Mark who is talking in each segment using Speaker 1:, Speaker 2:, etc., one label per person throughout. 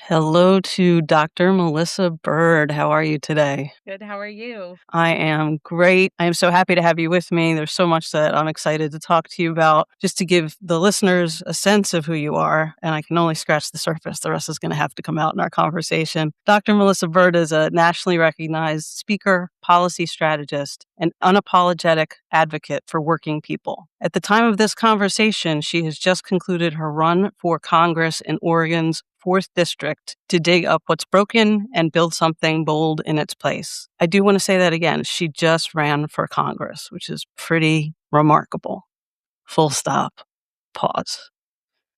Speaker 1: Hello to Dr. Melissa Bird. How are you today?
Speaker 2: Good. How are you?
Speaker 1: I am great. I am so happy to have you with me. There's so much that I'm excited to talk to you about, just to give the listeners a sense of who you are. And I can only scratch the surface. The rest is going to have to come out in our conversation. Dr. Melissa Bird is a nationally recognized speaker, policy strategist, and unapologetic advocate for working people. At the time of this conversation, she has just concluded her run for Congress in Oregon's 4th District to dig up what's broken and build something bold in its place. I do want to say that again. She just ran for Congress, which is pretty remarkable. Full stop. Pause.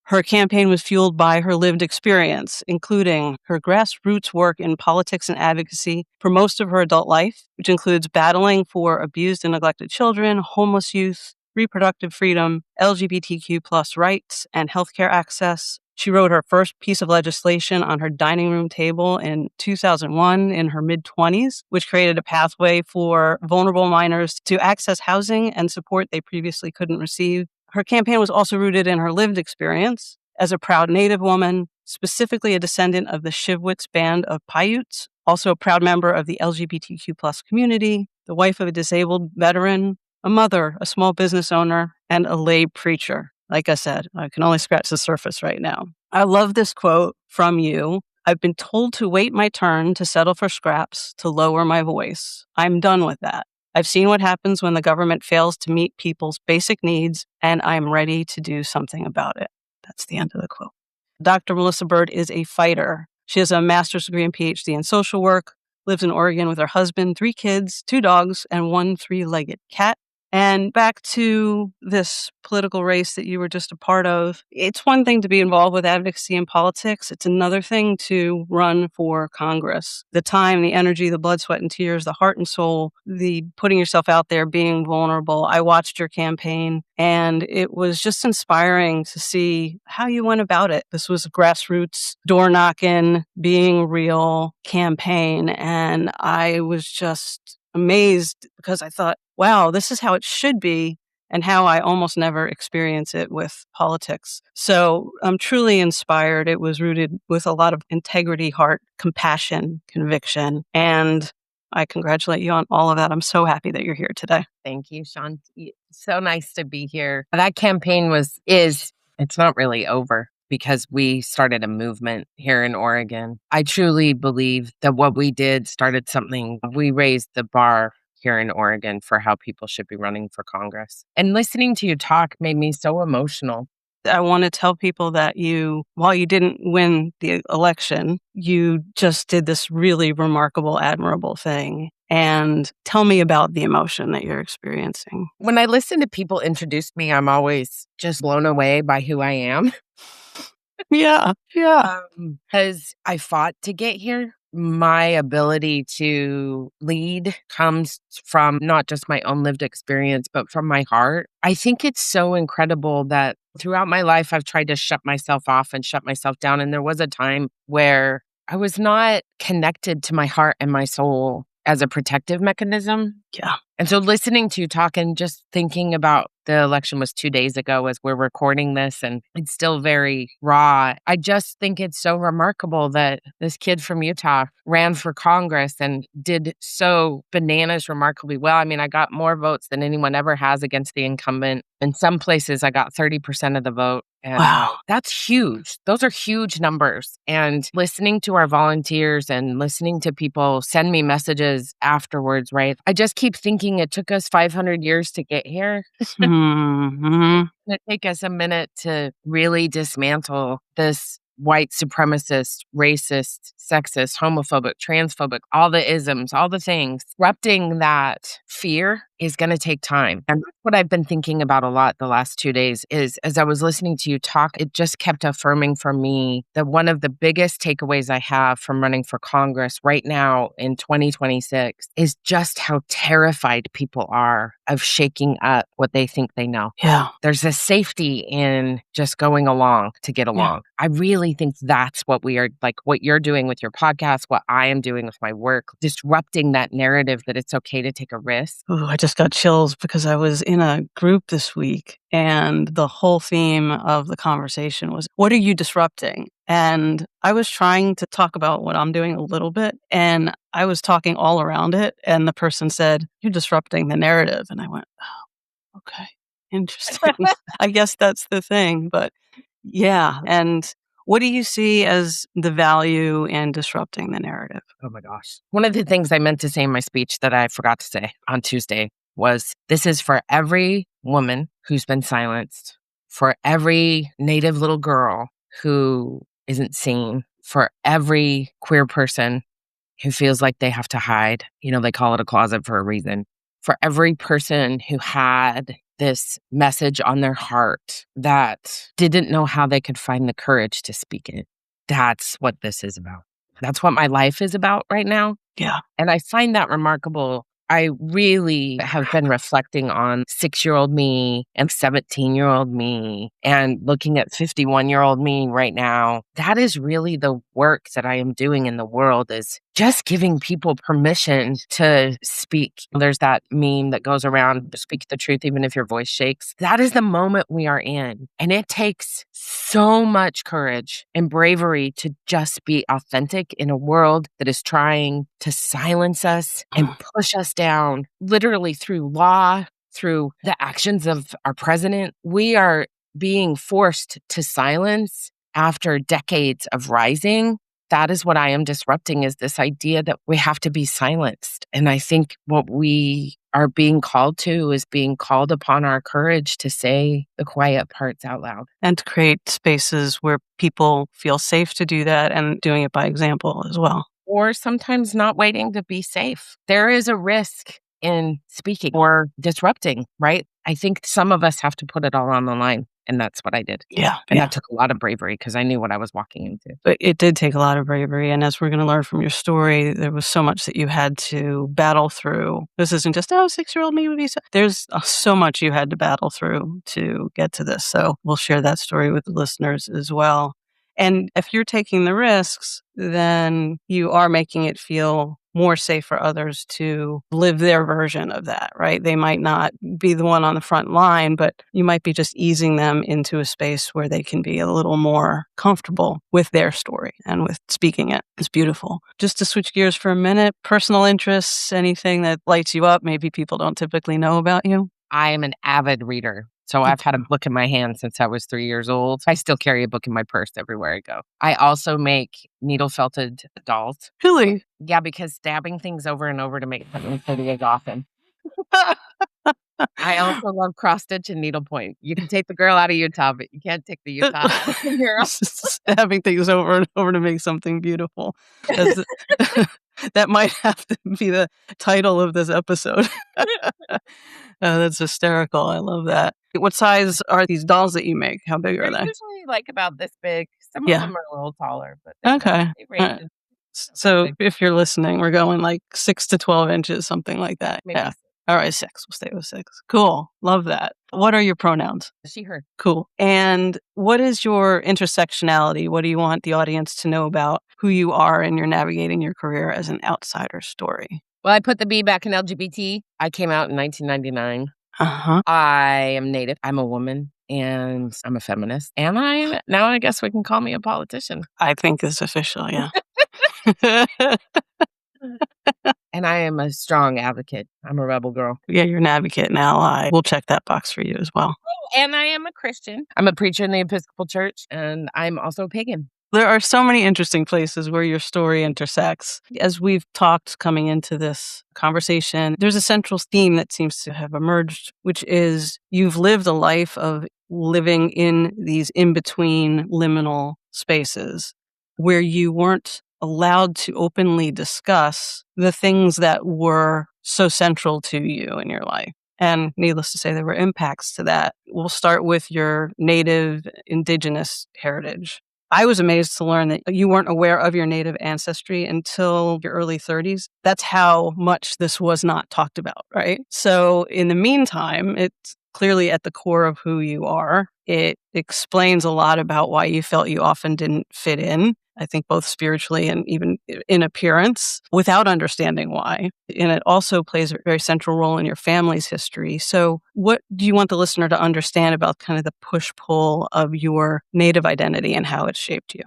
Speaker 1: Her campaign was fueled by her lived experience, including her grassroots work in politics and advocacy for most of her adult life, which includes battling for abused and neglected children, homeless youth, reproductive freedom, LGBTQ plus rights, and healthcare access. She wrote her first piece of legislation on her dining room table in 2001 in her mid-20s, which created a pathway for vulnerable minors to access housing and support they previously couldn't receive. Her campaign was also rooted in her lived experience as a proud Native woman, specifically a descendant of the Shivwits Band of Paiutes, also a proud member of the LGBTQ plus community, the wife of a disabled veteran, a mother, a small business owner, and a lay preacher. Like I said, I can only scratch the surface right now. I love this quote from you. I've been told to wait my turn to settle for scraps, to lower my voice. I'm done with that. I've seen what happens when the government fails to meet people's basic needs, and I'm ready to do something about it. That's the end of the quote. Dr. Melissa Bird is a fighter. She has a master's degree and PhD in social work, lives in Oregon with her husband, 3 kids, 2 dogs, and 1 3-legged cat. And back to this political race that you were just a part of, it's one thing to be involved with advocacy and politics. It's another thing to run for Congress. The time, the energy, the blood, sweat, and tears, the heart and soul, the putting yourself out there, being vulnerable. I watched your campaign, and it was just inspiring to see how you went about it. This was a grassroots, door knocking, being real campaign. And I was just amazed because I thought, wow, this is how it should be and how I almost never experience it with politics. So I'm truly inspired. It was rooted with a lot of integrity, heart, compassion, conviction, and I congratulate you on all of that. I'm so happy that you're here today.
Speaker 2: Thank you, Sean. So nice to be here. That campaign it's not really over because we started a movement here in Oregon. I truly believe that what we did started something. We raised the bar here in Oregon for how people should be running for Congress. And listening to you talk made me so emotional.
Speaker 1: I want to tell people that while you didn't win the election, you just did this really remarkable, admirable thing. And tell me about the emotion that you're experiencing.
Speaker 2: When I listen to people introduce me, I'm always just blown away by who I am.
Speaker 1: Yeah.
Speaker 2: Because I fought to get here. My ability to lead comes from not just my own lived experience, but from my heart. I think it's so incredible that throughout my life, I've tried to shut myself off and shut myself down. And there was a time where I was not connected to my heart and my soul as a protective mechanism.
Speaker 1: Yeah.
Speaker 2: And so listening to you talk and just thinking about the election was 2 days ago as we're recording this, and it's still very raw. I just think it's so remarkable that this kid from Utah ran for Congress and did so bananas remarkably well. I mean, I got more votes than anyone ever has against the incumbent. In some places, I got 30% of the vote. And
Speaker 1: Wow.
Speaker 2: that's huge. Those are huge numbers. And listening to our volunteers and listening to people send me messages afterwards, right? I just keep thinking it took us 500 years to get here.
Speaker 1: Mm-hmm.
Speaker 2: It take us a minute to really dismantle this white supremacist, racist, sexist, homophobic, transphobic, all the isms, all the things. Disrupting that fear is going to take time. And that's what I've been thinking about a lot the last 2 days is as I was listening to you talk, it just kept affirming for me that one of the biggest takeaways I have from running for Congress right now in 2026 is just how terrified people are of shaking up what they think they know.
Speaker 1: Yeah.
Speaker 2: There's a safety in just going along to get along. I really think that's what we are, like what you're doing with your podcast, what I am doing with my work, disrupting that narrative that it's okay to take a risk.
Speaker 1: Ooh, I just just got chills because I was in a group this week and the whole theme of the conversation was, what are you disrupting? And I was trying to talk about what I'm doing a little bit, and I was talking all around it. And the person said, you're disrupting the narrative. And I went, oh, okay, interesting. I guess that's the thing. But yeah. And what do you see as the value in disrupting the narrative?
Speaker 2: Oh my gosh. One of the things I meant to say in my speech that I forgot to say on Tuesday was this is for every woman who's been silenced, for every Native little girl who isn't seen, for every queer person who feels like they have to hide. You know, they call it a closet for a reason. For every person who had this message on their heart that didn't know how they could find the courage to speak it. That's what this is about. That's what my life is about right now.
Speaker 1: Yeah.
Speaker 2: And I find that remarkable. I really have been reflecting on 6-year-old me and 17-year-old me and looking at 51-year-old me right now. That is really the work that I am doing in the world, is just giving people permission to speak. There's that meme that goes around, speak the truth even if your voice shakes. That is the moment we are in. And it takes so much courage and bravery to just be authentic in a world that is trying to silence us and push us down, literally through law, through the actions of our president. We are being forced to silence after decades of rising. That is what I am disrupting, is this idea that we have to be silenced. And I think what we are being called to is being called upon our courage to say the quiet parts out loud.
Speaker 1: And to create spaces where people feel safe to do that and doing it by example as well.
Speaker 2: Or sometimes not waiting to be safe. There is a risk in speaking or disrupting, right? I think some of us have to put it all on the line. And that's what I did.
Speaker 1: Yeah.
Speaker 2: And that took a lot of bravery because I knew what I was walking into.
Speaker 1: But it did take a lot of bravery. And as we're going to learn from your story, there was so much that you had to battle through. This isn't just, 6-year-old me would be so. There's so much you had to battle through to get to this. So we'll share that story with the listeners as well. And if you're taking the risks, then you are making it feel more safe for others to live their version of that, right? They might not be the one on the front line, but you might be just easing them into a space where they can be a little more comfortable with their story and with speaking it. It's beautiful. Just to switch gears for a minute, personal interests, anything that lights you up, maybe people don't typically know about you?
Speaker 2: I am an avid reader. So I've had a book in my hand since I was 3 years old. I still carry a book in my purse everywhere I go. I also make needle felted dolls.
Speaker 1: Really?
Speaker 2: Yeah, because stabbing things over and over to make something pretty is often. I also love cross stitch and needlepoint. You can take the girl out of Utah, but you can't take the Utah out of the girl.
Speaker 1: Stabbing things over and over to make something beautiful. That might have to be the title of this episode. That's hysterical. I love that. What size are these dolls that you make? How big are
Speaker 2: They're
Speaker 1: they?
Speaker 2: usually like about this big. Some of
Speaker 1: Yeah.
Speaker 2: them are a little taller, but
Speaker 1: Okay.
Speaker 2: they range.
Speaker 1: So if you're listening, we're going like 6 to 12 inches, something like that.
Speaker 2: Maybe
Speaker 1: Yeah. All right, 6. We'll stay with 6. Cool. Love that. What are your pronouns?
Speaker 2: she, her.
Speaker 1: Cool. And what is your intersectionality? What do you want the audience to know about who you are and you're navigating your career as an outsider story?
Speaker 2: Well, I put the B back in LGBT. I came out in 1999.
Speaker 1: Uh-huh.
Speaker 2: I am Native. I'm a woman and I'm a feminist. And now I guess we can call me a politician.
Speaker 1: I think it's official, yeah.
Speaker 2: And I am a strong advocate. I'm a rebel girl.
Speaker 1: Yeah, you're an advocate and ally. We'll check that box for you as well.
Speaker 2: And I am a Christian. I'm a preacher in the Episcopal Church, and I'm also a pagan.
Speaker 1: There are so many interesting places where your story intersects. As we've talked coming into this conversation, there's a central theme that seems to have emerged, which is you've lived a life of living in these in-between liminal spaces where you weren't allowed to openly discuss the things that were so central to you in your life. And needless to say, there were impacts to that. We'll start with your Native Indigenous heritage. I was amazed to learn that you weren't aware of your Native ancestry until your early 30s. That's how much this was not talked about, right? So in the meantime, it's clearly at the core of who you are. It explains a lot about why you felt you often didn't fit in I think both spiritually and even in appearance, without understanding why. And it also plays a very central role in your family's history. So what do you want the listener to understand about kind of the push-pull of your Native identity and how it shaped you?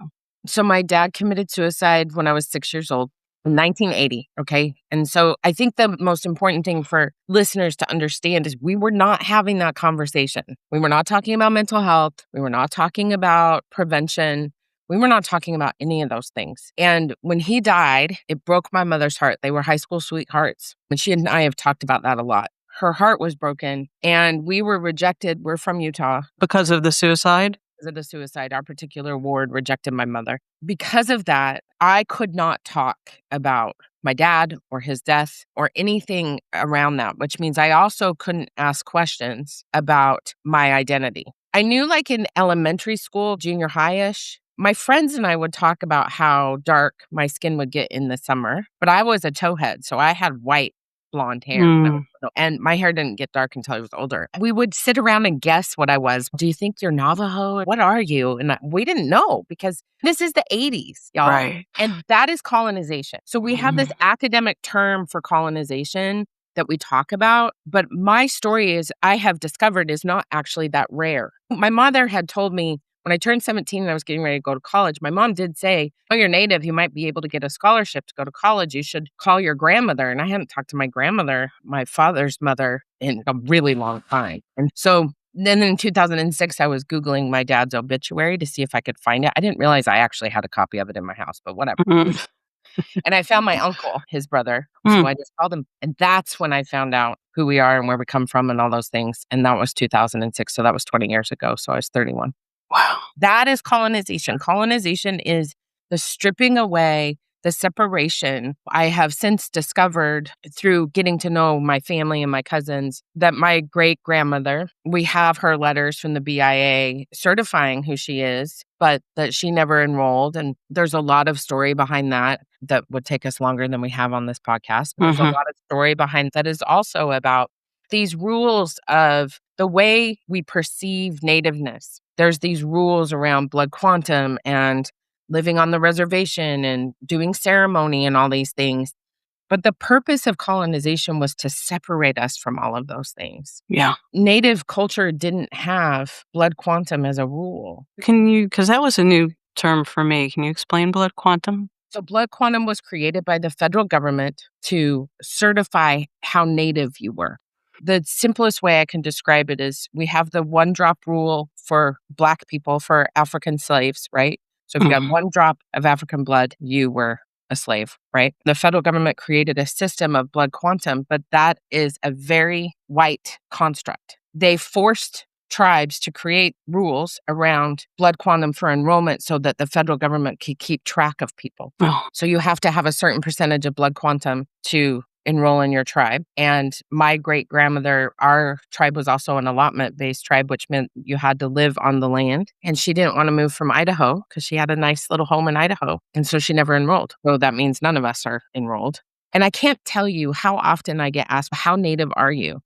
Speaker 2: So my dad committed suicide when I was 6 years old. In 1980, okay? And so I think the most important thing for listeners to understand is we were not having that conversation. We were not talking about mental health. We were not talking about prevention. We were not talking about any of those things. And when he died, it broke my mother's heart. They were high school sweethearts. And she and I have talked about that a lot. Her heart was broken and we were rejected. We're from Utah.
Speaker 1: Because of the suicide?
Speaker 2: Because of the suicide, our particular ward rejected my mother. Because of that, I could not talk about my dad or his death or anything around that, which means I also couldn't ask questions about my identity. I knew like in elementary school, junior high-ish, my friends and I would talk about how dark my skin would get in the summer, but I was a towhead, so I had white blonde hair. And my hair didn't get dark until I was older. We would sit around and guess what I was. Do you think you're Navajo? What are you? And we didn't know because this is the 80s, y'all.
Speaker 1: Right.
Speaker 2: And that is colonization. So we have this academic term for colonization that we talk about. But my story is, I have discovered, is not actually that rare. My mother had told me when I turned 17 and I was getting ready to go to college, my mom did say, oh, you're Native. You might be able to get a scholarship to go to college. You should call your grandmother. And I hadn't talked to my grandmother, my father's mother, in a really long time. And so then in 2006, I was Googling my dad's obituary to see if I could find it. I didn't realize I actually had a copy of it in my house, but whatever. And I found my uncle, his brother. So I just called him. And that's when I found out who we are and where we come from and all those things. And that was 2006. So that was 20 years ago. So I was 31.
Speaker 1: Wow.
Speaker 2: That is colonization. Colonization is the stripping away, the separation. I have since discovered through getting to know my family and my cousins that my great grandmother, we have her letters from the BIA certifying who she is, but that she never enrolled. And there's a lot of story behind that that would take us longer than we have on this podcast. There's a lot of story behind that is also about these rules of the way we perceive nativeness. There's these rules around blood quantum and living on the reservation and doing ceremony and all these things. But the purpose of colonization was to separate us from all of those things.
Speaker 1: Yeah.
Speaker 2: Native culture didn't have blood quantum as a rule.
Speaker 1: Can you, because that was a new term for me, can you explain blood quantum?
Speaker 2: So blood quantum was created by the federal government to certify how Native you were. The simplest way I can describe it is we have the 1-drop rule for Black people, for African slaves, right? So if you got 1 drop of African blood, you were a slave, right? The federal government created a system of blood quantum, but that is a very white construct. They forced tribes to create rules around blood quantum for enrollment so that the federal government could keep track of people. So you have to have a certain percentage of blood quantum to enroll in your tribe. And my great grandmother, our tribe was also an allotment-based tribe, which meant you had to live on the land. And she didn't want to move from Idaho because she had a nice little home in Idaho. And so she never enrolled. So that means none of us are enrolled. And I can't tell you how often I get asked, how Native are you?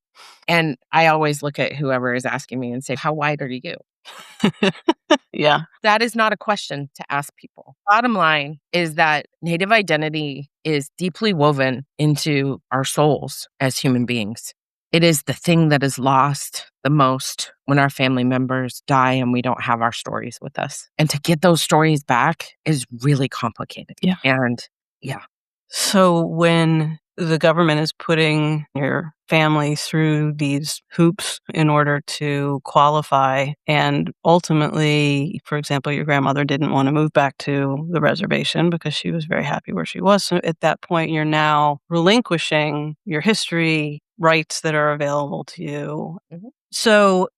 Speaker 2: And I always look at whoever is asking me and say, how white are you?
Speaker 1: Yeah.
Speaker 2: That is not a question to ask people. Bottom line is that Native identity is deeply woven into our souls as human beings. It is the thing that is lost the most when our family members die and we don't have our stories with us. And to get those stories back is really complicated.
Speaker 1: Yeah.
Speaker 2: And yeah.
Speaker 1: So when the government is putting your family through these hoops in order to qualify, and ultimately, for example, your grandmother didn't want to move back to the reservation because she was very happy where she was. So at that point, you're now relinquishing your history rights that are available to you. So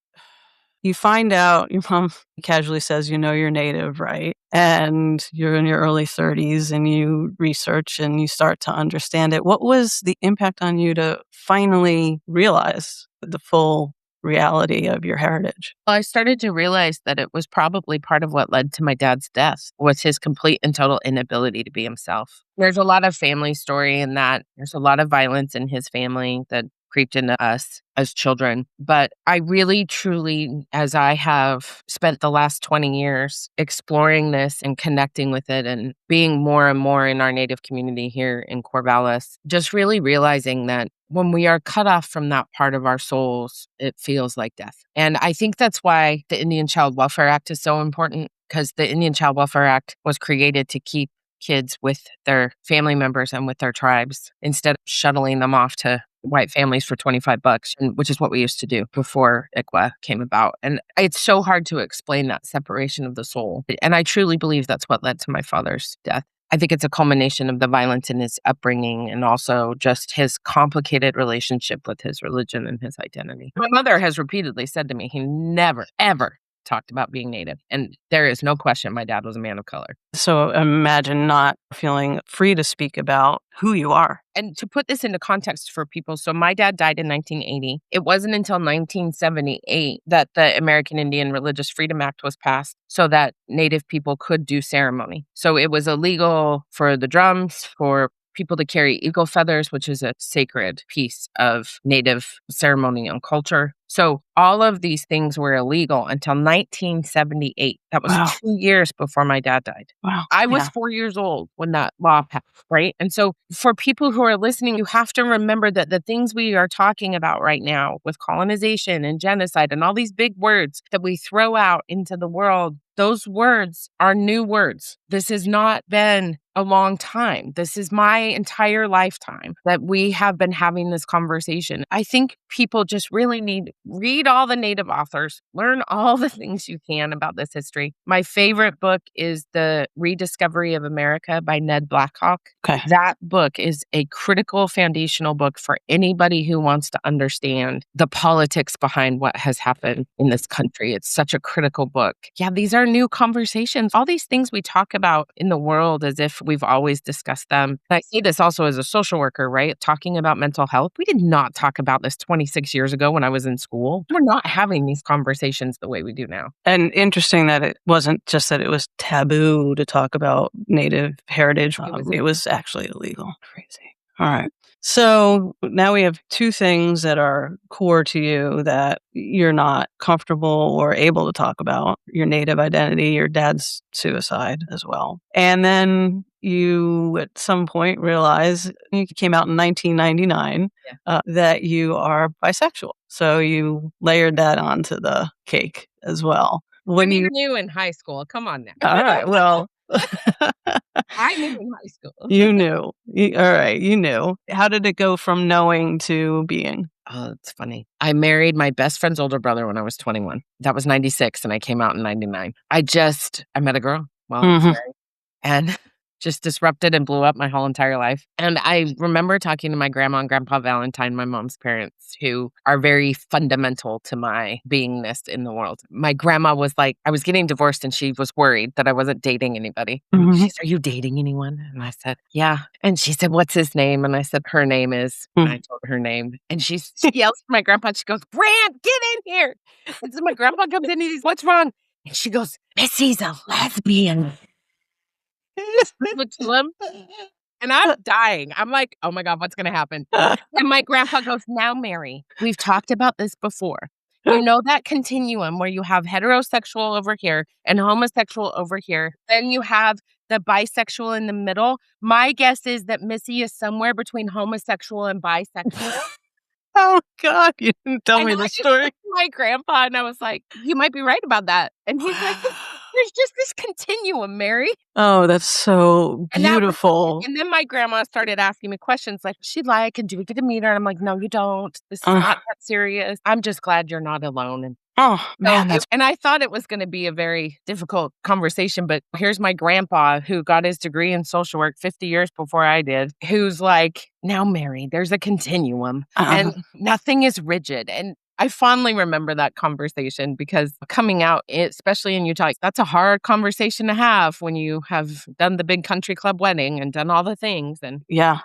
Speaker 1: you find out, your mom casually says, you know, you're Native, right? And you're in your early 30s and you research and you start to understand it. What was the impact on you to finally realize the full reality of your heritage?
Speaker 2: Well, I started to realize that it was probably part of what led to my dad's death, was his complete and total inability to be himself. There's a lot of family story in that. There's a lot of violence in his family that creeped into us as children. But I really, truly, as I have spent the last 20 years exploring this and connecting with it and being more and more in our Native community here in Corvallis, just really realizing that when we are cut off from that part of our souls, it feels like death. And I think that's why the Indian Child Welfare Act is so important, because the Indian Child Welfare Act was created to keep kids with their family members and with their tribes instead of shuttling them off to white families for $25, which is what we used to do before ICWA came about. And it's so hard to explain that separation of the soul. And I truly believe that's what led to my father's death. I think it's a culmination of the violence in his upbringing and also just his complicated relationship with his religion and his identity. My mother has repeatedly said to me, he never, ever talked about being Native. And there is no question my dad was a man of color.
Speaker 1: So imagine not feeling free to speak about who you are.
Speaker 2: And to put this into context for people, so my dad died in 1980. It wasn't until 1978 that the American Indian Religious Freedom Act was passed so that Native people could do ceremony. So it was illegal for the drums, for people to carry eagle feathers, which is a sacred piece of Native ceremonial culture. So all of these things were illegal until 1978. That was 2 years before my dad died.
Speaker 1: Wow.
Speaker 2: I was 4 years old when that law passed, right? And so for people who are listening, you have to remember that the things we are talking about right now with colonization and genocide and all these big words that we throw out into the world, those words are new words. This has not been a long time. This is my entire lifetime that we have been having this conversation. I think people just really need read all the Native authors, learn all the things you can about this history. My favorite book is The Rediscovery of America by Ned Blackhawk.
Speaker 1: Okay.
Speaker 2: That book is a critical foundational book for anybody who wants to understand the politics behind what has happened in this country. It's such a critical book. Yeah, these are new conversations. All these things we talk about in the world as if we've always discussed them. And I see this also as a social worker, right? Talking about mental health. We did not talk about this 26 years ago when I was in school. We're not having these conversations the way we do now.
Speaker 1: And interesting that it wasn't just that it was taboo to talk about Native heritage. It was actually illegal. Crazy. All right. So now we have two things that are core to you that you're not comfortable or able to talk about: your Native identity, your dad's suicide as well. And then you at some point realize, you came out in 1999, that you are bisexual. So you layered that onto the cake as well.
Speaker 2: When you knew in high school, come on now.
Speaker 1: All right, well.
Speaker 2: I knew in high school.
Speaker 1: You knew. All right, you knew. How did it go from knowing to being?
Speaker 2: Oh, it's funny. I married my best friend's older brother when I was 21. That was 96, and I came out in 99. I met a girl while I was married, and just disrupted and blew up my whole entire life. And I remember talking to my grandma and grandpa Valentine, my mom's parents, who are very fundamental to my beingness in the world. My grandma was like, I was getting divorced and she was worried that I wasn't dating anybody. She said, "Are you dating anyone?" And I said, "Yeah." And she said, "What's his name?" And I said, "Her name is," and I told her name. And she yells at my grandpa and she goes, "Grant, get in here." And so my grandpa comes in and he's, "What's wrong?" And she goes, "Missy's a lesbian." To him, and I'm dying. I'm like, oh my God, what's going to happen? And my grandpa goes, "Now, Mary, we've talked about this before. You know that continuum where you have heterosexual over here and homosexual over here. Then you have the bisexual in the middle. My guess is that Missy is somewhere between homosexual and bisexual."
Speaker 1: Oh God, you didn't tell me the story.
Speaker 2: My grandpa, and I was like, "You might be right about that." And he's like, "There's just this continuum, Mary."
Speaker 1: Oh, that's so beautiful.
Speaker 2: And then my grandma started asking me questions like, "Does she like, and do we get to meet her?" And I'm like, "No, you don't. This is not that serious. I'm just glad you're not alone." And
Speaker 1: oh man,
Speaker 2: and I thought it was going to be a very difficult conversation, but here's my grandpa who got his degree in social work 50 years before I did, who's like, "Now, Mary, there's a continuum and nothing is rigid." And I fondly remember that conversation because coming out, especially in Utah, that's a hard conversation to have when you have done the big country club wedding and done all the things and done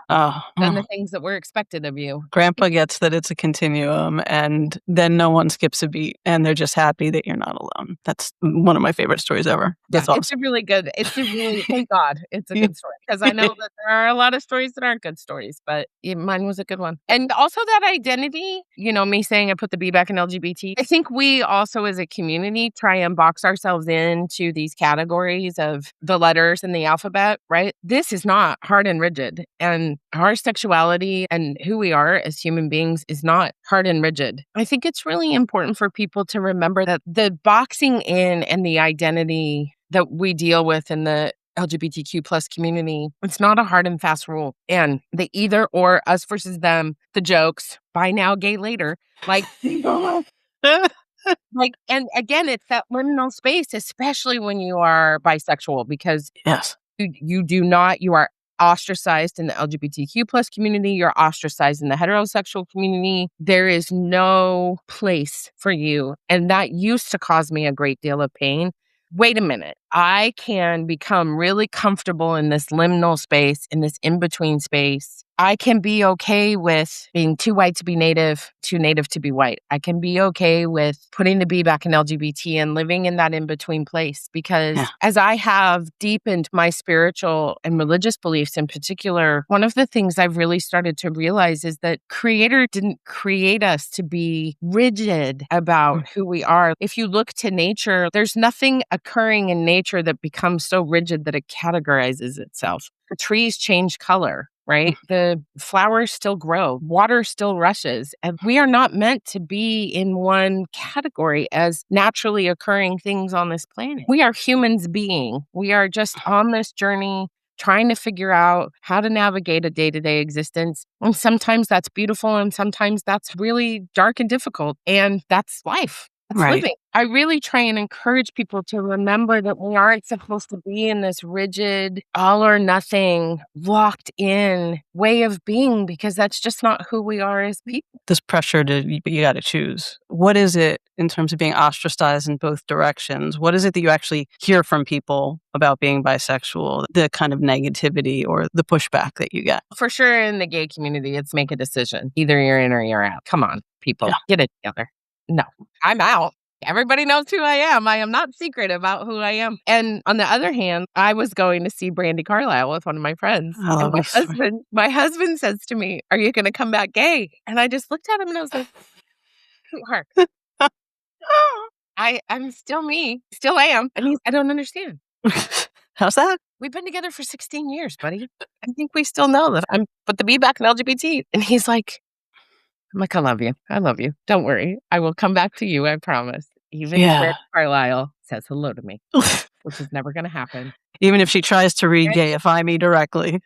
Speaker 2: the things that were expected of you.
Speaker 1: Grandpa gets that it's a continuum, and then no one skips a beat, and they're just happy that you're not alone. That's one of my favorite stories ever. That's awesome.
Speaker 2: It's a really good, thank God, it's a good story. Because I know that there are a lot of stories that aren't good stories, but mine was a good one. And also that identity, me saying I put the B back in LGBT, I think we also as a community try and box ourselves into these categories of the letters in the alphabet, right? This is not hard and rigid. And our sexuality and who we are as human beings is not hard and rigid. I think it's really important for people to remember that the boxing in and the identity that we deal with in the LGBTQ plus community, it's not a hard and fast rule. And the either or, us versus them, the jokes, buy now, gay later, and again, it's that liminal space, especially when you are bisexual, because
Speaker 1: yes,
Speaker 2: you are ostracized in the LGBTQ plus community, you're ostracized in the heterosexual community. There is no place for you. And that used to cause me a great deal of pain. Wait a minute. I can become really comfortable in this liminal space, in this in-between space. I can be okay with being too white to be native, too native to be white. I can be okay with putting the B back in LGBT and living in that in-between place because as I have deepened my spiritual and religious beliefs in particular, one of the things I've really started to realize is that Creator didn't create us to be rigid about who we are. If you look to nature, there's nothing occurring in nature that becomes so rigid that it categorizes itself. The trees change color, right? The flowers still grow, water still rushes, and we are not meant to be in one category as naturally occurring things on this planet. We are humans being. We are just on this journey trying to figure out how to navigate a day-to-day existence. And sometimes that's beautiful and sometimes that's really dark and difficult. And that's life. That's living. I really try and encourage people to remember that we aren't supposed to be in this rigid, all or nothing, locked in way of being because that's just not who we are as people.
Speaker 1: This pressure you got to choose. What is it in terms of being ostracized in both directions? What is it that you actually hear from people about being bisexual, the kind of negativity or the pushback that you get?
Speaker 2: For sure in the gay community, it's make a decision. Either you're in or you're out. Come on, people, get it together. No, I'm out. Everybody knows who I am. I am not secret about who I am. And on the other hand, I was going to see Brandy Carlisle with one of my friends.
Speaker 1: I love
Speaker 2: my husband says to me, "Are you going to come back gay?" And I just looked at him and I was like, "Sweetheart, I'm still me, still am." And I don't understand.
Speaker 1: How's that?
Speaker 2: We've been together for 16 years, buddy. I think we still know that I'm put the B back in LGBT. And he's like, I'm like, I love you. I love you. Don't worry. I will come back to you. I promise. Even if Brandy Carlisle says hello to me, which is never going to happen.
Speaker 1: Even if she tries to re-gayify me directly.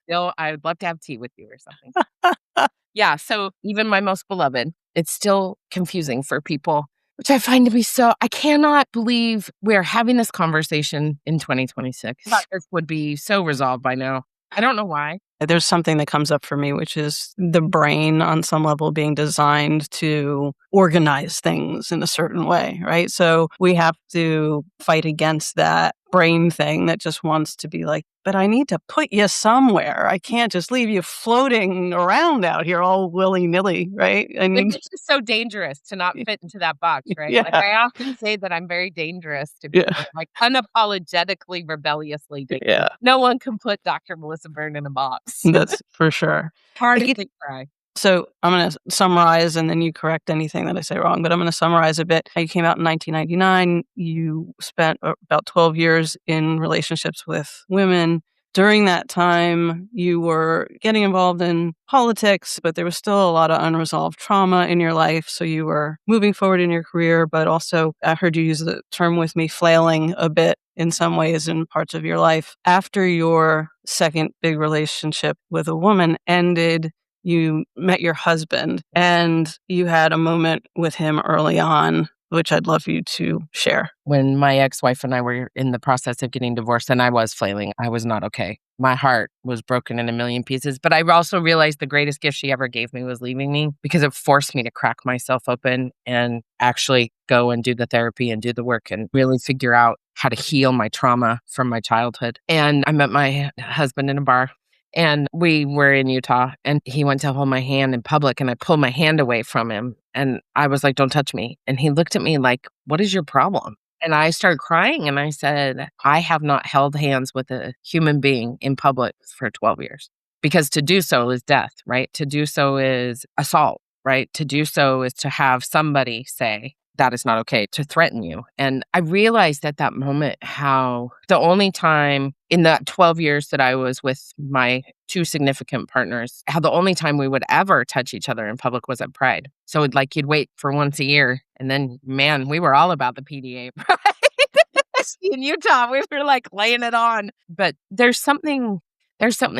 Speaker 2: Still, I would love to have tea with you or something. Yeah. So even my most beloved, it's still confusing for people, which I find to be I cannot believe we're having this conversation in 2026. I thought this would be so resolved by now. I don't know why.
Speaker 1: There's something that comes up for me, which is the brain on some level being designed to organize things in a certain way, right? So we have to fight against that brain thing that just wants to be like, but I need to put you somewhere. I can't just leave you floating around out here all willy-nilly, right?
Speaker 2: It's just so dangerous to not fit into that box, right?
Speaker 1: Yeah.
Speaker 2: Like I often say that I'm very dangerous to people, like unapologetically, rebelliously dangerous.
Speaker 1: Yeah.
Speaker 2: No one can put Dr. Melissa Byrne in a box.
Speaker 1: That's for sure.
Speaker 2: Hard to cry.
Speaker 1: So I'm going to summarize and then you correct anything that I say wrong, but I'm going to summarize a bit. You came out in 1999. You spent about 12 years in relationships with women. During that time, you were getting involved in politics, but there was still a lot of unresolved trauma in your life. So you were moving forward in your career, but also I heard you use the term with me, flailing a bit in some ways in parts of your life. After your second big relationship with a woman ended, you met your husband and you had a moment with him early on, which I'd love you to share.
Speaker 2: When my ex-wife and I were in the process of getting divorced and I was flailing, I was not okay. my heart was broken in a million pieces. But I also realized the greatest gift she ever gave me was leaving me, because it forced me to crack myself open and actually go and do the therapy and do the work and really figure out how to heal my trauma from my childhood. And I met my husband in a bar. And we were in Utah, and he went to hold my hand in public, and I pulled my hand away from him. And I was like, "Don't touch me." And he looked at me like, "What is your problem?" And I started crying, and I said, "I have not held hands with a human being in public for 12 years, because to do so is death, right? To do so is assault, right? To do so is to have somebody say, that is not okay, to threaten you." And I realized at that moment how the only time in that 12 years that I was with my two significant partners, how the only time we would ever touch each other in public was at Pride. So like you'd wait for once a year, and then, man, we were all about the PDA, right? In Utah, we were like laying it on. But there's something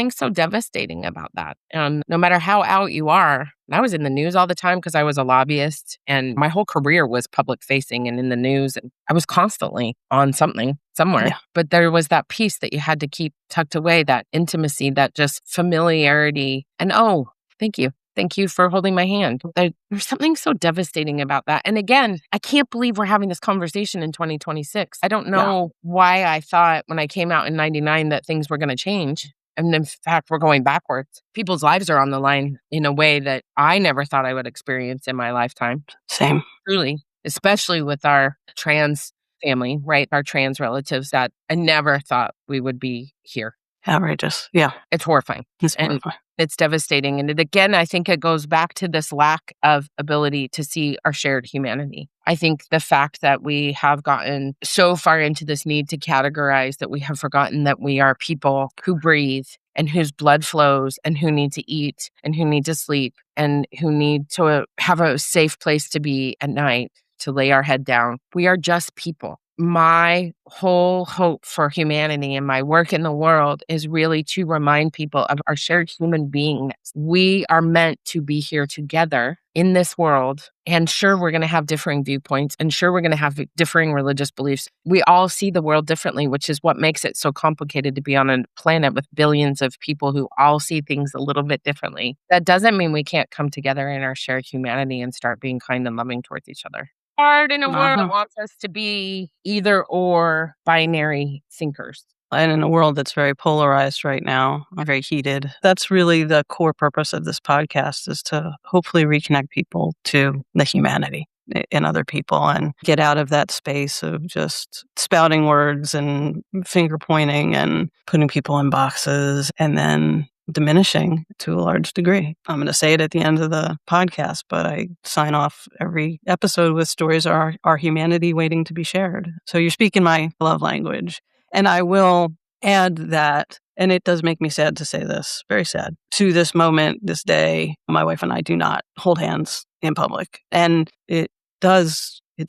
Speaker 2: so devastating about that. And no matter how out you are, I was in the news all the time because I was a lobbyist, and my whole career was public facing and in the news. And I was constantly on something somewhere.
Speaker 1: Yeah.
Speaker 2: But there was that piece that you had to keep tucked away, that intimacy, that just familiarity. And oh, thank you. Thank you for holding my hand. There's something so devastating about that. And again, I can't believe we're having this conversation in 2026. I don't
Speaker 1: Yeah.
Speaker 2: know why I thought when I came out in 99 that things were going to change. And in fact, we're going backwards. People's lives are on the line in a way that I never thought I would experience in my lifetime.
Speaker 1: Same.
Speaker 2: Truly, especially with our trans family, right? Our trans relatives, that I never thought we would be here.
Speaker 1: Outrageous. Yeah.
Speaker 2: It's horrifying.
Speaker 1: It's
Speaker 2: And
Speaker 1: horrifying.
Speaker 2: it's devastating. And again, I think it goes back to this lack of ability to see our shared humanity. I think the fact that we have gotten so far into this need to categorize that we have forgotten that we are people who breathe and whose blood flows and who need to eat and who need to sleep and who need to have a safe place to be at night, to lay our head down. We are just people. My whole hope for humanity and my work in the world is really to remind people of our shared human beingness. We are meant to be here together in this world. And sure, we're going to have differing viewpoints, and sure, we're going to have differing religious beliefs. We all see the world differently, which is what makes it so complicated to be on a planet with billions of people who all see things a little bit differently. That doesn't mean we can't come together in our shared humanity and start being kind and loving towards each other. Hard in a world that wants us to be either or binary thinkers.
Speaker 1: And in a world that's very polarized right now, very heated, that's really the core purpose of this podcast, is to hopefully reconnect people to the humanity in other people and get out of that space of just spouting words and finger pointing and putting people in boxes and then diminishing to a large degree. I'm going to say it at the end of the podcast, but I sign off every episode with stories of our humanity waiting to be shared. So you're speaking my love language. And I will add that, and it does make me sad to say this, very sad, to this moment, this day, my wife and I do not hold hands in public. And it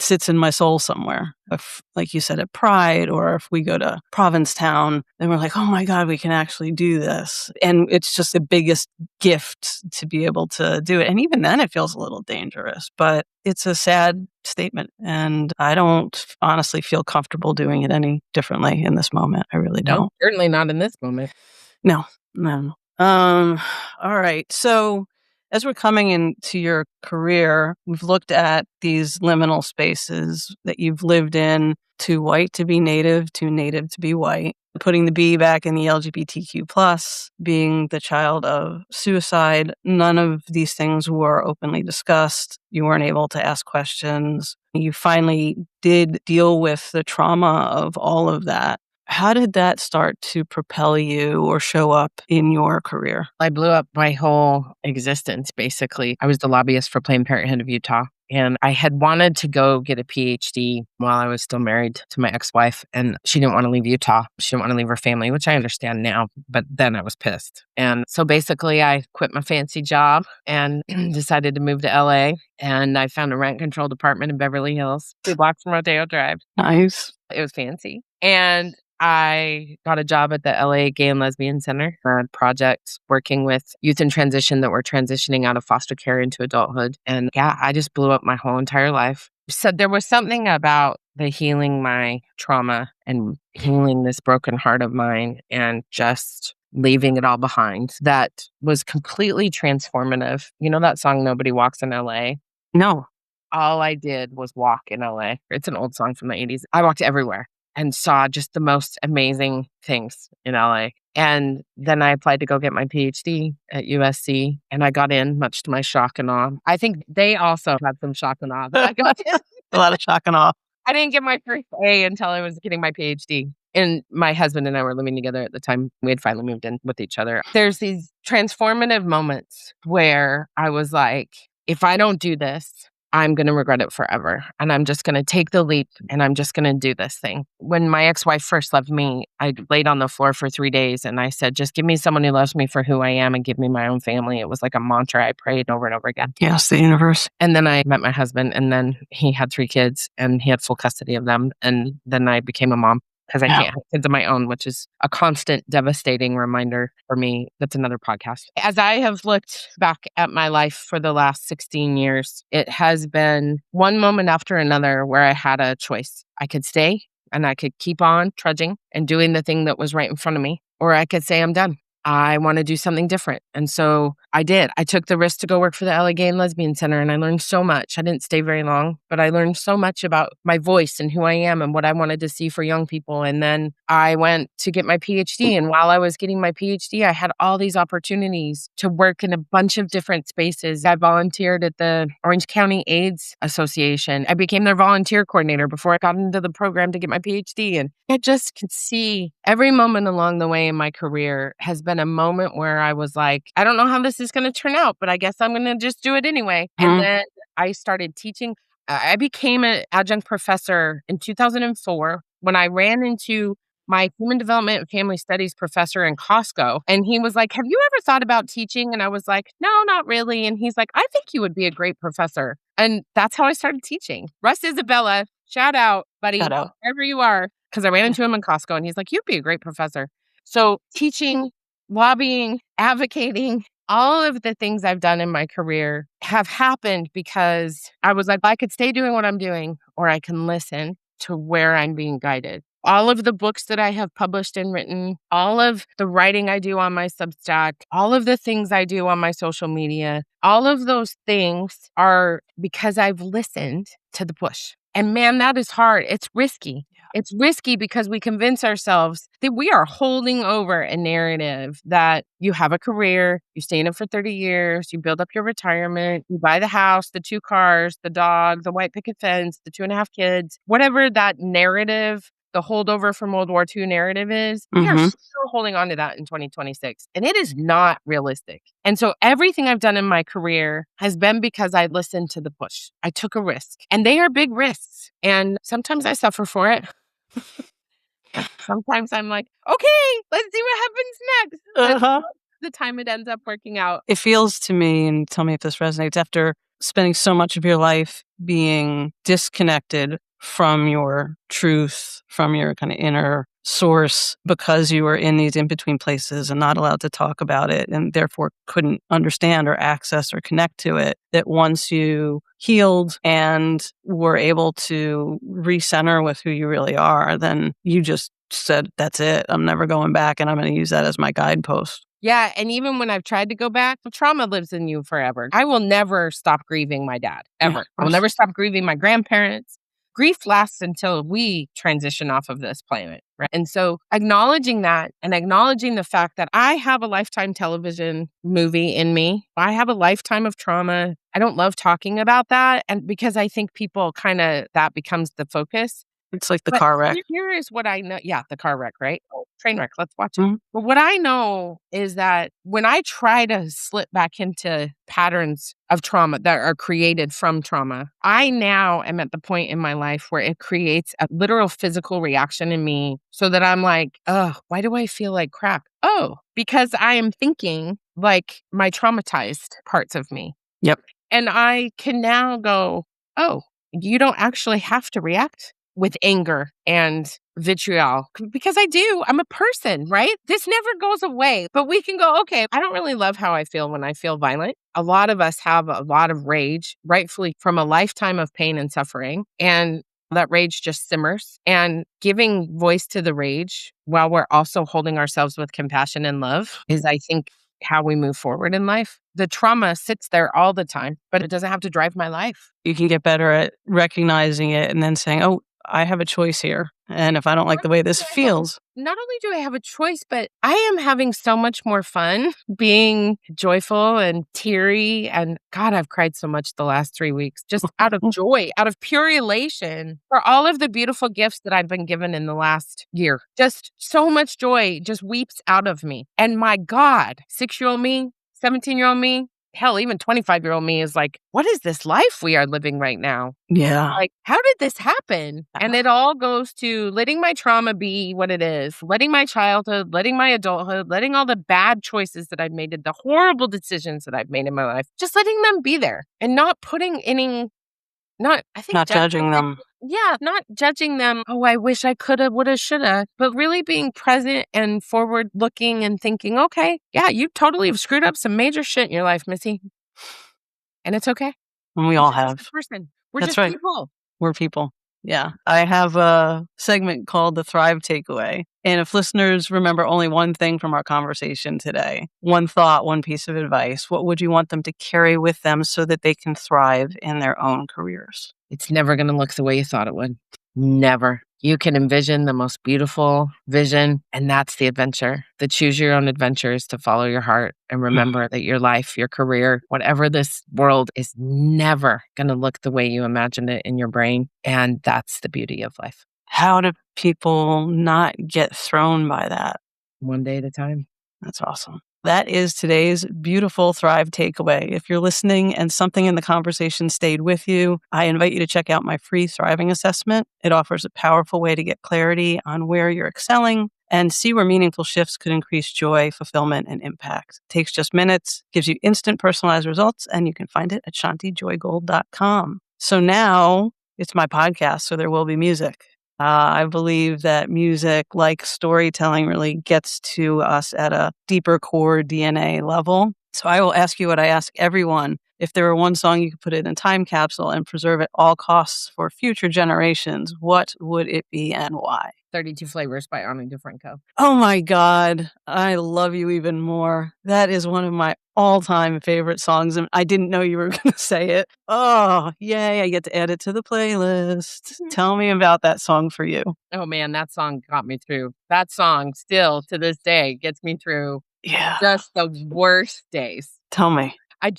Speaker 1: sits in my soul somewhere. If, like you said, at Pride, or if we go to Provincetown, then we're like, oh my God, we can actually do this. And it's just the biggest gift to be able to do it. And even then it feels a little dangerous, but it's a sad statement. And I don't honestly feel comfortable doing it any differently in this moment. I really don't.
Speaker 2: No, certainly not in this moment.
Speaker 1: No. All right. So as we're coming into your career, we've looked at these liminal spaces that you've lived in, too white to be native, too native to be white, putting the B back in the LGBTQ plus, being the child of suicide. None of these things were openly discussed. You weren't able to ask questions. You finally did deal with the trauma of all of that. How did that start to propel you or show up in your career?
Speaker 2: I blew up my whole existence, basically. I was the lobbyist for Planned Parenthood of Utah, and I had wanted to go get a PhD while I was still married to my ex-wife, and she didn't want to leave Utah. She didn't want to leave her family, which I understand now, but then I was pissed. And so basically, I quit my fancy job and decided to move to LA, and I found a rent-controlled apartment in Beverly Hills, 2 blocks from Rodeo Drive.
Speaker 1: Nice.
Speaker 2: It was fancy. And I got a job at the LA Gay and Lesbian Center for a project working with youth in transition that were transitioning out of foster care into adulthood. And yeah, I just blew up my whole entire life. So there was something about the healing my trauma and healing this broken heart of mine and just leaving it all behind. That was completely transformative. You know that song, Nobody Walks in LA?
Speaker 1: No.
Speaker 2: All I did was walk in LA. It's an old song from the 80s. I walked everywhere and saw just the most amazing things in LA. And then I applied to go get my PhD at USC, and I got in, much to my shock and awe. I think they also had some shock and awe that I got in.
Speaker 1: A lot of shock and awe.
Speaker 2: I didn't get my first A until I was getting my PhD. And my husband and I were living together at the time. We had finally moved in with each other. There's these transformative moments where I was like, if I don't do this, I'm going to regret it forever. And I'm just going to take the leap and I'm just going to do this thing. When my ex-wife first left me, I laid on the floor for 3 days and I said, just give me someone who loves me for who I am and give me my own family. It was like a mantra I prayed over and over again.
Speaker 1: Yes, the universe.
Speaker 2: And then I met my husband, and then he had 3 kids and he had full custody of them. And then I became a mom because I can't have kids of my own, which is a constant devastating reminder for me. That's another podcast. As I have looked back at my life for the last 16 years, it has been one moment after another where I had a choice. I could stay and I could keep on trudging and doing the thing that was right in front of me, or I could say, I'm done. I want to do something different. And so I did. I took the risk to go work for the LA Gay and Lesbian Center, and I learned so much. I didn't stay very long, but I learned so much about my voice and who I am and what I wanted to see for young people. And then I went to get my PhD. And while I was getting my PhD, I had all these opportunities to work in a bunch of different spaces. I volunteered at the Orange County AIDS Association. I became their volunteer coordinator before I got into the program to get my PhD. And I just could see every moment along the way in my career has been a moment where I was like, I don't know how this is going to turn out, but I guess I'm going to just do it anyway. And then I started teaching. I became an adjunct professor in 2004 when I ran into my human development and family studies professor in Costco. And he was like, have you ever thought about teaching? And I was like, no, not really. And he's like, I think you would be a great professor. And that's how I started teaching. Russ Isabella, shout out, buddy,
Speaker 1: Shout out.
Speaker 2: wherever you are. Because I ran into him in Costco and he's like, you'd be a great professor. So teaching, lobbying, advocating, all of the things I've done in my career have happened because I was like, I could stay doing what I'm doing, or I can listen to where I'm being guided. All of the books that I have published and written, all of the writing I do on my Substack, all of the things I do on my social media, all of those things are because I've listened to the push. And man, that is hard. It's risky. It's risky because we convince ourselves that we are holding over a narrative that you have a career, you stay in it for 30 years, you build up your retirement, you buy the house, the 2 cars, the dog, the white picket fence, the 2.5 kids, whatever that narrative, the holdover from World War II narrative is, we are still holding on to that in 2026. And it is not realistic. And so everything I've done in my career has been because I listened to the push. I took a risk. And they are big risks. And sometimes I suffer for it. Sometimes I'm like, okay, let's see what happens next. But the time it ends up working out.
Speaker 1: It feels to me, and tell me if this resonates, after spending so much of your life being disconnected from your truth, from your kind of inner source, because you were in these in-between places and not allowed to talk about it and therefore couldn't understand or access or connect to it, that once you healed and were able to recenter with who you really are, then you just said, that's it. I'm never going back, and I'm going to use that as my guidepost.
Speaker 2: Yeah. And even when I've tried to go back, the trauma lives in you forever. I will never stop grieving my dad, ever. I will never stop grieving my grandparents. Grief lasts until we transition off of this planet, right? And so acknowledging that and acknowledging the fact that I have a lifetime television movie in me. I have a lifetime of trauma. I don't love talking about that. And because I think people that becomes the focus.
Speaker 1: It's like the car wreck.
Speaker 2: Here is what I know. Yeah, the car wreck, right? Oh, train wreck. Let's watch it. But what I know is that when I try to slip back into patterns of trauma that are created from trauma, I now am at the point in my life where it creates a literal physical reaction in me so that I'm like, oh, why do I feel like crap? Oh, because I am thinking like my traumatized parts of me.
Speaker 1: Yep.
Speaker 2: And I can now go, oh, you don't actually have to react with anger and vitriol, because I do. I'm a person, right? This never goes away. But we can go, okay, I don't really love how I feel when I feel violent. A lot of us have a lot of rage, rightfully from a lifetime of pain and suffering. And that rage just simmers, and giving voice to the rage while we're also holding ourselves with compassion and love is, I think, how we move forward in life. The trauma sits there all the time, but it doesn't have to drive my life.
Speaker 1: You can get better at recognizing it and then saying, oh, I have a choice here. And if I don't like the way this feels.
Speaker 2: Not only do I have a choice, but I am having so much more fun being joyful and teary. And God, I've cried so much the last 3 weeks, just out of joy, out of pure elation for all of the beautiful gifts that I've been given in the last year. Just so much joy just weeps out of me. And my God, 6-year-old me, 17-year-old me, hell, even 25-year-old me is like, what is this life we are living right now?
Speaker 1: Yeah.
Speaker 2: Like, how did this happen? And it all goes to letting my trauma be what it is, letting my childhood, letting my adulthood, letting all the bad choices that I've made, the horrible decisions that I've made in my life, just letting them be there and not putting any, not
Speaker 1: judging them.
Speaker 2: Yeah, not judging them. Oh, I wish I coulda, woulda, shoulda, but really being present and forward looking and thinking, okay, yeah, you totally have screwed up some major shit in your life, Missy. And it's okay.
Speaker 1: And we all have.
Speaker 2: Person. We're
Speaker 1: That's
Speaker 2: just
Speaker 1: right.
Speaker 2: people.
Speaker 1: We're people. Yeah. I have a segment called the Thrive Takeaway. And if listeners remember only one thing from our conversation today, one thought, one piece of advice, what would you want them to carry with them so that they can thrive in their own careers?
Speaker 2: It's never going to look the way you thought it would. Never. You can envision the most beautiful vision, and that's the adventure. The choose your own adventure is to follow your heart and remember that your life, your career, whatever this world is never going to look the way you imagined it in your brain. And that's the beauty of life.
Speaker 1: How do people not get thrown by that?
Speaker 2: One day at a time.
Speaker 1: That's awesome. That is today's beautiful Thrive takeaway. If you're listening and something in the conversation stayed with you, I invite you to check out my free thriving assessment. It offers a powerful way to get clarity on where you're excelling and see where meaningful shifts could increase joy, fulfillment, and impact. It takes just minutes, gives you instant personalized results, and you can find it at shantijoygold.com. So now it's my podcast, so there will be music. I believe that music, like storytelling, really gets to us at a deeper core DNA level. So I will ask you what I ask everyone. If there were one song you could put in a time capsule and preserve at all costs for future generations, what would it be and why?
Speaker 2: 32 Flavors by Ani DeFranco.
Speaker 1: Oh my God. I love you even more. That is one of my all-time favorite songs. And I didn't know you were going to say it. Oh, yay. I get to add it to the playlist. Tell me about that song for you.
Speaker 2: Oh man, that song got me through. That song still to this day gets me through just the worst days.
Speaker 1: Tell me.
Speaker 2: I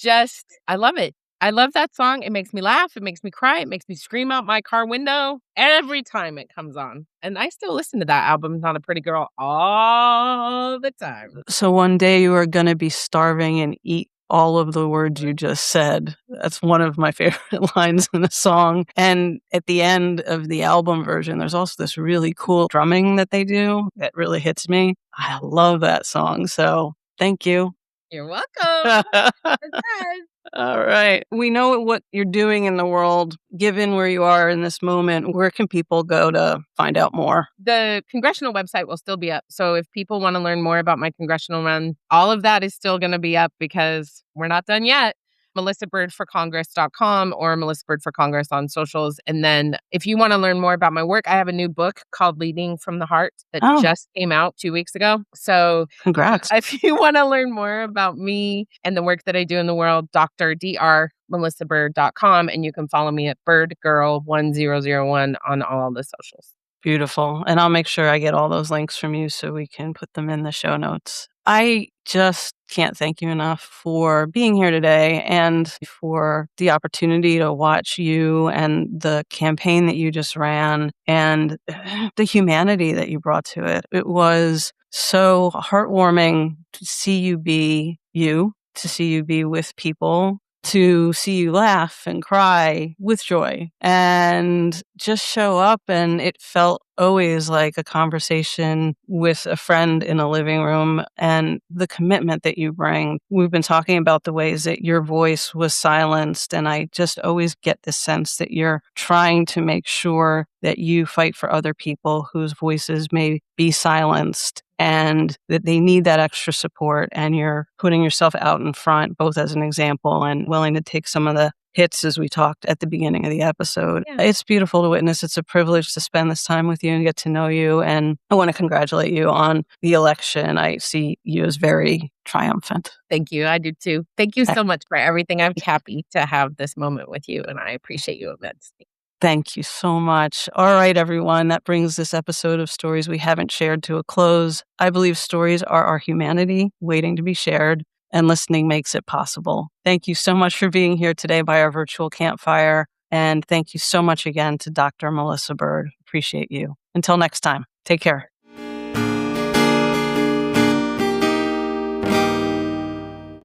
Speaker 2: love it. I love that song. It makes me laugh. It makes me cry. It makes me scream out my car window every time it comes on. And I still listen to that album, Not a Pretty Girl, all the time.
Speaker 1: So one day you are going to be starving and eat all of the words you just said. That's one of my favorite lines in the song. And at the end of the album version, there's also this really cool drumming that they do that really hits me. I love that song. So thank you.
Speaker 2: You're welcome.
Speaker 1: All right. We know what you're doing in the world. Given where you are in this moment, where can people go to find out more?
Speaker 2: The Congressional website will still be up. So if people want to learn more about my Congressional run, all of that is still going to be up because we're not done yet. MelissaBirdForCongress.com or Melissa Bird for Congress on socials. And then if you want to learn more about my work, I have a new book called Leading from the Heart that just came out 2 weeks ago. So
Speaker 1: congrats.
Speaker 2: If you want to learn more about me and the work that I do in the world, DrMelissaBird.com, and you can follow me at BirdGirl1001 on all the socials.
Speaker 1: Beautiful. And I'll make sure I get all those links from you so we can put them in the show notes. I just can't thank you enough for being here today and for the opportunity to watch you and the campaign that you just ran and the humanity that you brought to it. It was so heartwarming to see you be you, to see you be with people, to see you laugh and cry with joy and just show up. And it felt always like a conversation with a friend in a living room and the commitment that you bring. We've been talking about the ways that your voice was silenced. And I just always get the sense that you're trying to make sure that you fight for other people whose voices may be silenced and that they need that extra support. And you're putting yourself out in front, both as an example and willing to take some of the hits as we talked at the beginning of the episode.
Speaker 2: Yeah.
Speaker 1: It's beautiful to witness. It's a privilege to spend this time with you and get to know you. And I want to congratulate you on the election. I see you as very triumphant.
Speaker 2: Thank you. I do too. Thank you so much for everything. I'm happy to have this moment with you, and I appreciate you immensely.
Speaker 1: Thank you so much. All right, everyone. That brings this episode of Stories We Haven't Shared to a close. I believe stories are our humanity waiting to be shared, and listening makes it possible. Thank you so much for being here today by our virtual campfire. And thank you so much again to Dr. Melissa Bird. Appreciate you. Until next time, take care.